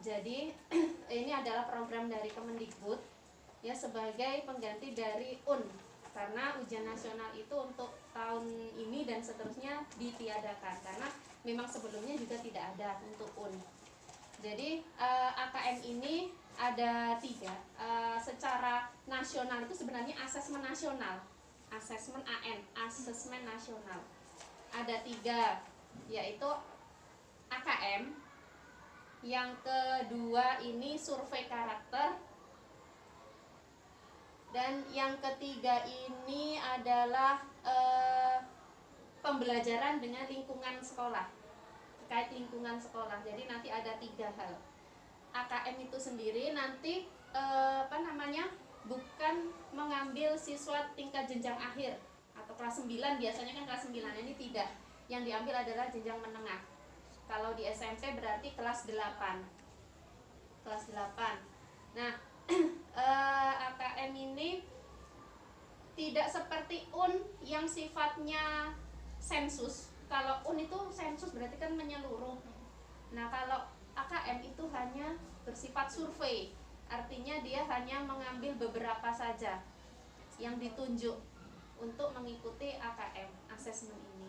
Jadi ini adalah program dari Kemendikbud ya, sebagai pengganti dari UN, karena ujian nasional itu untuk tahun ini dan seterusnya ditiadakan karena memang sebelumnya juga tidak ada untuk UN. Jadi AKM ini ada 3. Secara nasional itu sebenarnya asesmen nasional, asesmen AN, asesmen nasional. Ada 3, yaitu AKM. Yang kedua ini survei karakter. Dan yang ketiga ini adalah pembelajaran dengan lingkungan sekolah, terkait lingkungan sekolah. Jadi nanti ada 3 hal. AKM itu sendiri nanti bukan mengambil siswa tingkat jenjang akhir atau kelas 9, biasanya kan kelas 9, ini tidak. Yang diambil adalah jenjang menengah. Kalau di SMP berarti kelas 8. Kelas 8. Nah, AKM ini tidak seperti UN yang sifatnya sensus. Kalau UN itu sensus berarti kan menyeluruh. Nah, kalau AKM itu hanya bersifat survei. Artinya dia hanya mengambil beberapa saja yang ditunjuk untuk mengikuti AKM, asesmen ini.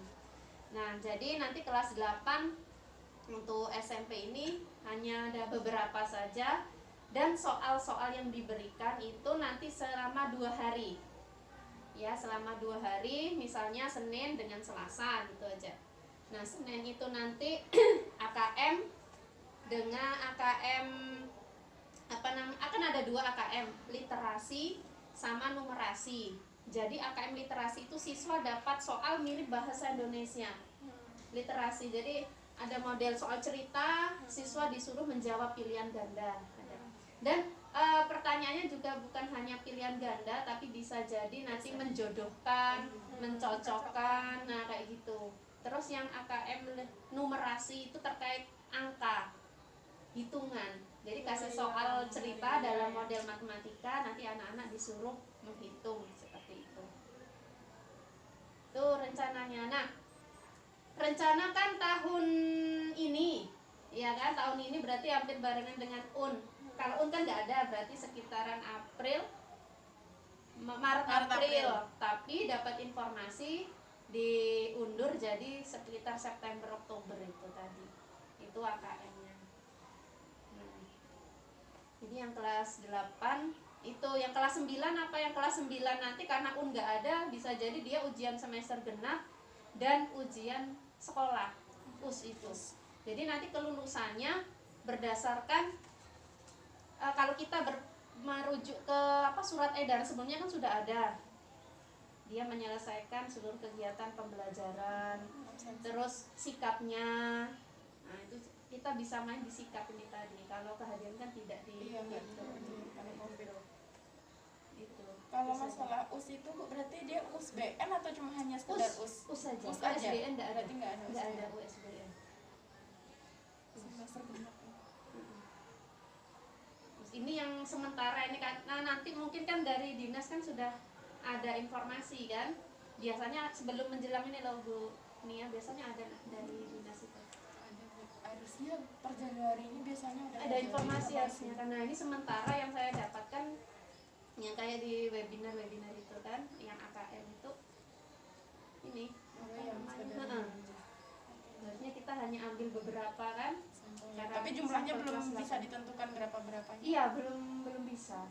Nah, jadi nanti kelas 8 untuk SMP ini hanya ada beberapa saja. Dan soal-soal yang diberikan itu nanti selama 2 hari. Ya, selama 2 hari, misalnya Senin dengan Selasa gitu aja. Nah, Senin itu nanti AKM dengan AKM akan ada 2 AKM, literasi sama numerasi. Jadi AKM literasi itu siswa dapat soal mirip bahasa Indonesia. Literasi, jadi ada model soal cerita, siswa disuruh menjawab pilihan ganda. Dan pertanyaannya juga bukan hanya pilihan ganda, tapi bisa jadi nanti menjodohkan, mencocokkan, nah kayak gitu. Terus yang AKM numerasi itu terkait angka, hitungan. Jadi kasih soal cerita dalam model matematika, nanti anak-anak disuruh menghitung seperti itu. Itu rencananya. Nah, rencana kan tahun ini, ya kan, tahun ini berarti hampir barengan dengan UN. Kalau UN kan nggak ada, berarti sekitaran Maret April. Tapi dapat informasi diundur jadi sekitar September Oktober itu tadi. Itu AKM-nya. Nah, ini yang kelas 8 itu, yang kelas 9 apa yang kelas 9 nanti karena UN nggak ada, bisa jadi dia ujian semester genap dan ujian sekolah US itu. Jadi nanti kelulusannya berdasarkan kalau kita merujuk ke surat edaran sebelumnya kan sudah ada, dia menyelesaikan seluruh kegiatan pembelajaran, terus sikapnya. Nah, itu kita bisa main di sikap ini tadi. Kalau kehadiran kan tidak di itu. Kalau masalah US itu berarti dia USBN atau cuma hanya sekedar US? US saja. US aja. USBN enggak ada. Berarti enggak ada USBN. Semester genap. Ini yang sementara ini kan. Nah, nanti mungkin kan dari dinas kan sudah ada informasi kan. Biasanya sebelum menjelang ini loh Bu Nia, biasanya ada dari dinas itu. Harusnya per Januari ini biasanya ada informasi harusnya. Karena ini sementara yang saya dapatkan yang kayak di webinar itu kan, yang AKM itu ini harusnya kita hanya ambil beberapa kan. Tapi jumlahnya belum bisa ditentukan berapa. Iya, belum bisa.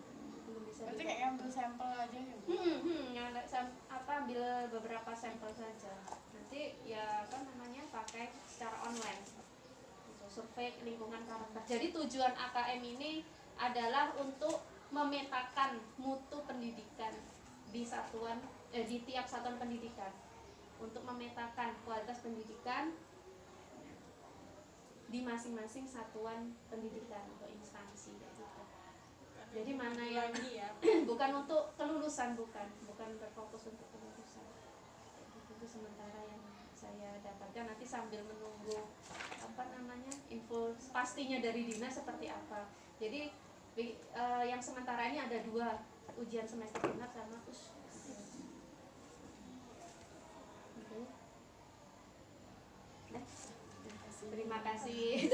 Berarti kayak ambil sampel aja ya Bu? Ambil beberapa sampel saja. Nanti ya pakai secara online. Survei lingkungan karakter. Jadi tujuan AKM ini adalah untuk memetakan mutu pendidikan di tiap satuan pendidikan, untuk memetakan kualitas pendidikan di masing-masing satuan pendidikan atau instansi gitu. Jadi mana yang bukan untuk kelulusan, bukan berfokus untuk kelulusan. Itu sementara yang saya dapatkan, nanti sambil menunggu info pastinya dari dinas seperti apa. Jadi yang sementara ini ada 2 ujian semester genap sama US. Terima kasih.